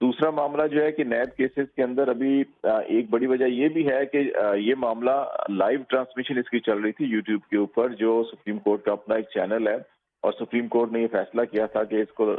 دوسرا معاملہ جو ہے کہ نیب کیسز کے اندر ابھی ایک بڑی وجہ یہ بھی ہے کہ یہ معاملہ لائیو ٹرانسمیشن اس کی چل رہی تھی یوٹیوب کے اوپر، جو سپریم کورٹ کا اپنا ایک چینل ہے، اور سپریم کورٹ نے یہ فیصلہ کیا تھا کہ اس کو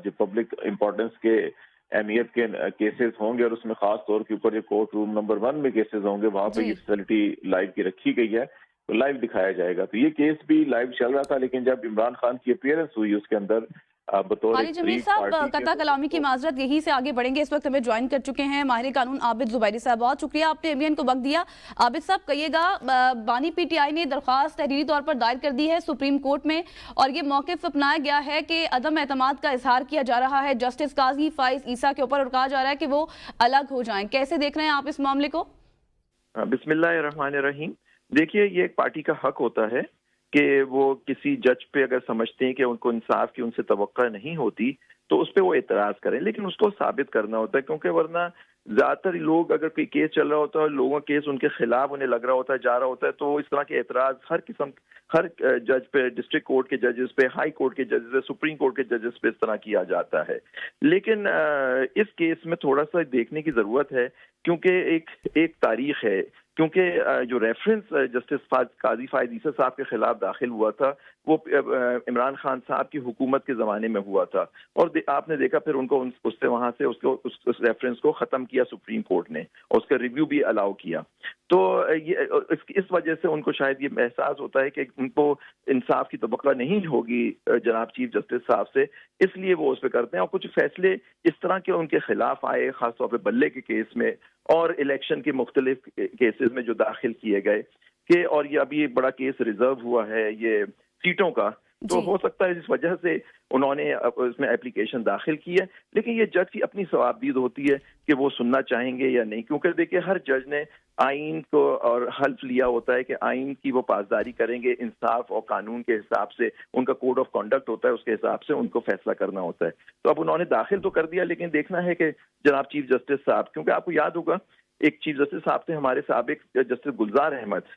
جو پبلک امپورٹنس کے اہمیت کے کیسز ہوں گے، اور اس میں خاص طور کے اوپر جو کورٹ روم نمبر 1 میں کیسز ہوں گے، وہاں پہ یہ فیسلٹی لائیو کی رکھی گئی ہے، تو لائیو دکھایا جائے گا۔ تو یہ کیس بھی لائیو چل رہا تھا، لیکن جب عمران خان کی اپیئرنس ہوئی اس کے اندر بطور علی جمیل صاحب، قطع کلامی کی معذرت، یہی سے آگے بڑھیں گے۔ اس وقت ہمیں جوائن کر چکے ہیں ماہر قانون عابد زبیری صاحب۔ بہت شکریہ، آپ نے ایم کو وقت دیا۔ عابد صاحب، کہیے گا، بانی پی ٹی آئی نے درخواست تحریری طور پر دائر کر دی ہے سپریم کورٹ میں، اور یہ موقف اپنایا گیا ہے کہ عدم اعتماد کا اظہار کیا جا رہا ہے جسٹس قاضی فائز عیسیٰ کے اوپر، اور کہا جا رہا ہے کہ وہ الگ ہو جائیں۔ کیسے دیکھ رہے ہیں آپ اس معاملے کو؟ بسم اللہ الرحمن الرحیم۔ دیکھیے، یہ ایک پارٹی کا حق ہوتا ہے کہ وہ کسی جج پہ اگر سمجھتے ہیں کہ ان کو انصاف کی ان سے توقع نہیں ہوتی تو اس پہ وہ اعتراض کریں، لیکن اس کو ثابت کرنا ہوتا ہے، کیونکہ ورنہ زیادہ تر لوگ، اگر کوئی کیس چل رہا ہوتا ہے، لوگوں کا کیس ان کے خلاف انہیں لگ رہا ہوتا ہے، جا رہا ہوتا ہے، تو اس طرح کے اعتراض ہر جج پہ، ڈسٹرکٹ کورٹ کے ججز پہ، ہائی کورٹ کے ججز پہ، سپریم کورٹ کے ججز پہ اس طرح کیا جاتا ہے۔ لیکن اس کیس میں تھوڑا سا دیکھنے کی ضرورت ہے، کیونکہ ایک تاریخ ہے، کیونکہ جو ریفرنس جسٹس قاضی فائز عیسیٰ صاحب کے خلاف داخل ہوا تھا وہ عمران خان صاحب کی حکومت کے زمانے میں ہوا تھا، اور آپ نے دیکھا پھر ان کو اس سے وہاں سے اس ریفرنس کو ختم کیا سپریم کورٹ نے، اور اس کا ریویو بھی الاؤ کیا۔ تو اس وجہ سے ان کو شاید یہ احساس ہوتا ہے کہ ان کو انصاف کی توقع نہیں ہوگی جناب چیف جسٹس صاحب سے، اس لیے وہ اس پہ کرتے ہیں، اور کچھ فیصلے اس طرح کے ان کے خلاف آئے، خاص طور پہ بلے کے کیس میں اور الیکشن کے مختلف کیسز میں جو داخل کیے گئے، کہ اور یہ ابھی ایک بڑا کیس ریزرو ہوا ہے یہ سیٹوں کا، تو ہو سکتا ہے اس وجہ سے انہوں نے اس میں اپلیکیشن داخل کی ہے، لیکن یہ جج کی اپنی ثوابدید ہوتی ہے کہ وہ سننا چاہیں گے یا نہیں، کیونکہ دیکھیں ہر جج نے آئین کو اور حلف لیا ہوتا ہے کہ آئین کی وہ پاسداری کریں گے، انصاف اور قانون کے حساب سے، ان کا کوڈ آف کنڈکٹ ہوتا ہے، اس کے حساب سے ان کو فیصلہ کرنا ہوتا ہے۔ تو اب انہوں نے داخل تو کر دیا، لیکن دیکھنا ہے کہ جناب چیف جسٹس صاحب، کیونکہ آپ کو یاد ہوگا ایک چیف جسٹس صاحب تھے ہمارے سابق جسٹس گلزار احمد،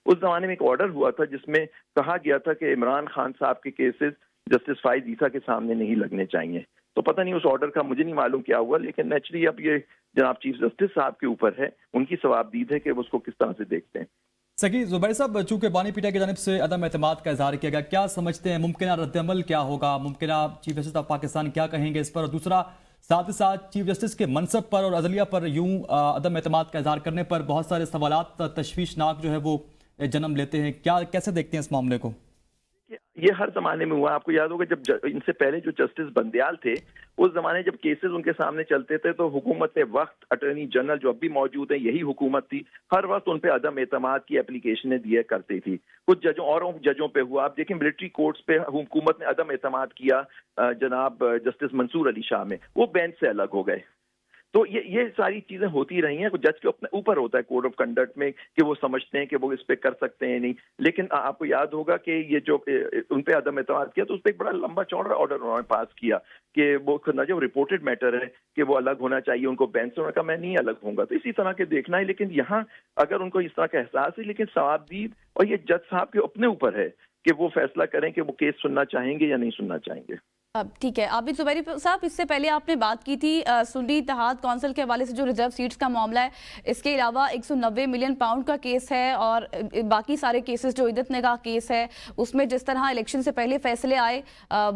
اس زمانے میں ایک آرڈر ہوا تھا جس میں کہا گیا تھا کہ عمران خان صاحب کے کیسز جسٹس فائز عیسیٰ کے سامنے نہیں لگنے چاہیے۔ تو پتہ نہیں اس آرڈر کا مجھے نہیں معلوم کیا ہوا، لیکن نیچرلی اب یہ جناب چیف جسٹس صاحب کے اوپر ہے، ان کی ثوابدید ہے کہ وہ اس کو کس طرح سے دیکھتے ہیں۔ سگی زبیر صاحب، چونکہ بانی پی ٹی آئی کی جانب سے عدم اعتماد کا اظہار کیا گیا، کیا سمجھتے ہیں ممکنہ رد عمل کیا ہوگا؟ ممکنہ چیف جسٹس آف پاکستان کیا کہیں گے اس پر؟ اور دوسرا، ساتھ ہی ساتھ چیف جسٹس کے منصب پر اور عدلیہ پر یوں عدم اعتماد کا اظہار کرنے پر بہت سارے سوالات تشویشناک جو ہے وہ جنم لیتے ہیں، کیا کیسے دیکھتے ہیں اس معاملے کو؟ یہ ہر زمانے میں ہوا، آپ کو یاد ہوگا جب ان سے پہلے جو جسٹس بندیال تھے، اس زمانے جب کیسز ان کے سامنے چلتے تھے تو حکومت وقت اٹارنی جنرل جو اب بھی موجود ہیں، یہی حکومت تھی، ہر وقت ان پہ عدم اعتماد کی اپلیکیشنیں دیا کرتی تھی۔ کچھ ججوں پہ ہوا، آپ دیکھیں ملٹری کورٹس پہ حکومت نے عدم اعتماد کیا جناب جسٹس منصور علی شاہ میں، وہ بینچ سے الگ ہو گئے۔ تو یہ ساری چیزیں ہوتی رہی ہیں، جج کے اپنے اوپر ہوتا ہے کوڈ آف کنڈکٹ میں کہ وہ سمجھتے ہیں کہ وہ اس پہ کر سکتے ہیں نہیں، لیکن آپ کو یاد ہوگا کہ یہ جو ان پہ عدم اعتماد کیا تو اس پہ ایک بڑا لمبا چوڑا آرڈر انہوں نے پاس کیا کہ وہ جو رپورٹڈ میٹر ہے کہ وہ الگ ہونا چاہیے، ان کو بینچ سے، انہوں نے کہا میں نہیں الگ ہوں گا۔ تو اسی طرح کے دیکھنا ہے، لیکن یہاں اگر ان کو اس طرح کا احساس ہے، لیکن ثوابدید اور یہ جج صاحب کے اپنے اوپر ہے کہ وہ فیصلہ کریں کہ وہ کیس سننا چاہیں گے یا نہیں سننا چاہیں گے۔ ٹھیک ہے عابد زبیری صاحب، اس سے پہلے آپ نے بات کی تھی سنی اتحاد کونسل کے حوالے سے جو ریزرو سیٹس کا معاملہ ہے، اس کے علاوہ 190 ملین پاؤنڈ کا کیس ہے، اور باقی سارے کیسز جو عدت نگاہ کیس ہے اس میں جس طرح الیکشن سے پہلے فیصلے آئے،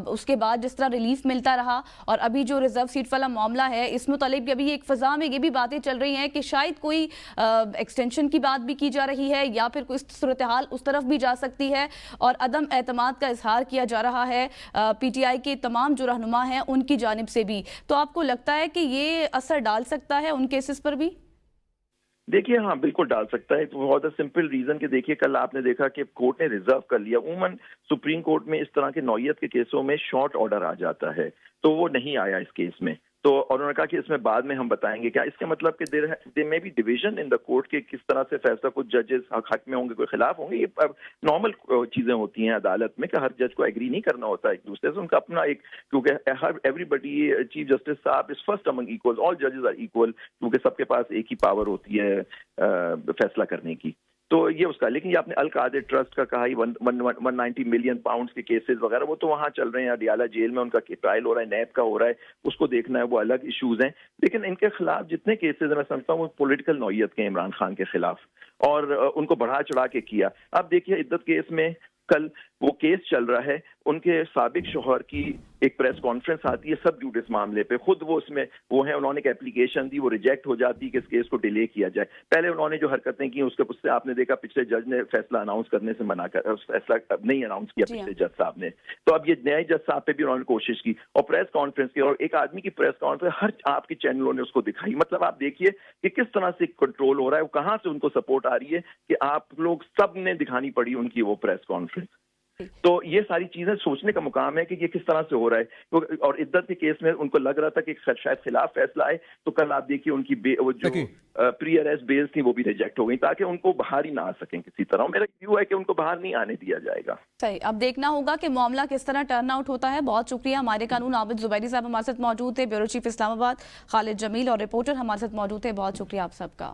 اس کے بعد جس طرح ریلیف ملتا رہا، اور ابھی جو ریزرو سیٹ والا معاملہ ہے اس متعلق بھی ابھی ایک فضا میں یہ بھی باتیں چل رہی ہیں کہ شاید کوئی ایکسٹینشن کی بات بھی کی جا رہی ہے، یا پھر کوئی صورتحال اس طرف بھی جا سکتی ہے، اور عدم اعتماد کا اظہار کیا جا رہا ہے پی ٹی آئی کے تمام جو رہنما ہیں ان کی جانب سے بھی۔ تو آپ کو لگتا ہے کہ یہ اثر ڈال سکتا ہے ان کیسز پر بھی؟ دیکھیے ہاں بالکل ڈال سکتا ہے، بہت سمپل ریزن کہ دیکھیے کل آپ نے دیکھا کہ کورٹ نے ریزرو کر لیا، عموماً سپریم کورٹ میں اس طرح کے نوعیت کے کیسوں میں شارٹ آرڈر آ جاتا ہے، تو وہ نہیں آیا اس کیس میں، تو اور انہوں نے کہا کہ اس میں بعد میں ہم بتائیں گے۔ کیا اس کا مطلب کہ دیر میں بھی ڈویژن ان دا کورٹ کے کس طرح سے فیصلہ، کچھ ججز حق میں ہوں گے، کوئی خلاف ہوں گے، یہ نارمل چیزیں ہوتی ہیں عدالت میں کہ ہر جج کو ایگری نہیں کرنا ہوتا ایک دوسرے سے، ان کا اپنا ایک، کیونکہ ایوری بڈی، چیف جسٹس صاحب از فرسٹ امنگ ایکول، آل ججز آر ایکول، کیونکہ سب کے پاس ایک ہی پاور ہوتی ہے فیصلہ کرنے کی۔ تو یہ اس کا, لیکن یہ آپ نے القادر ٹرسٹ کا کہا, 190 ملین پاؤنڈز کے کیسز وغیرہ وہ تو وہاں چل رہے ہیں, اڈیالہ جیل میں ان کا ٹرائل ہو رہا ہے, نیب کا ہو رہا ہے, اس کو دیکھنا ہے, وہ الگ ایشوز ہیں. لیکن ان کے خلاف جتنے کیسز میں سمجھتا ہوں وہ پولیٹیکل نوعیت کے عمران خان کے خلاف, اور ان کو بڑھا چڑھا کے کیا. اب دیکھیے عدت کیس میں کل وہ کیس چل رہا ہے, ان کے سابق شوہر کی ایک پریس کانفرنس آتی ہے سب ڈیوٹس معاملے پہ, خود وہ اس میں وہ ہیں, انہوں نے ایک اپلیکیشن دی, وہ ریجیکٹ ہو جاتی کہ اس کیس کو ڈیلے کیا جائے. پہلے انہوں نے جو حرکتیں کی اس سے آپ نے دیکھا پچھلے جج نے فیصلہ اناؤنس کرنے سے منع کر, فیصلہ نہیں اناؤنس کیا پچھلے جج صاحب نے. تو اب یہ نئے جج صاحب پہ بھی انہوں نے کوشش کی اور پریس کانفرنس کی, اور ایک آدمی کی پریس کانفرنس ہر آپ کے چینلوں نے اس کو دکھائی. مطلب آپ دیکھیے کہ کس طرح سے کنٹرول ہو رہا ہے, وہ کہاں سے ان کو سپورٹ آ رہی ہے کہ آپ لوگ سب نے دکھانی پڑی ان کی وہ پریس کانفرنس. تو یہ ساری چیزیں سوچنے کا مقام ہے کہ یہ کس طرح سے ہو رہا ہے. اور عدت کے کیس میں ان کو لگ رہا تھا کہ شاید خلاف فیصلہ آئے, تو کل آپ دیکھیے ان کی وہ جو پری اریسٹ بیل تھی وہ بھی ریجیکٹ ہو گئی تاکہ ان کو باہر ہی نہ آ سکیں کسی طرح. میرا ویو ہے کہ ان کو باہر نہیں آنے دیا جائے گا. صحیح, اب دیکھنا ہوگا کہ معاملہ کس طرح ٹرن آؤٹ ہوتا ہے. بہت شکریہ. ہمارے قانون عابد زبیری صاحب ہمارے ساتھ موجود تھے, بیورو چیف اسلام آباد. خالد جمیل اور رپورٹر ہمارے ساتھ موجود تھے. بہت شکریہ آپ سب کا.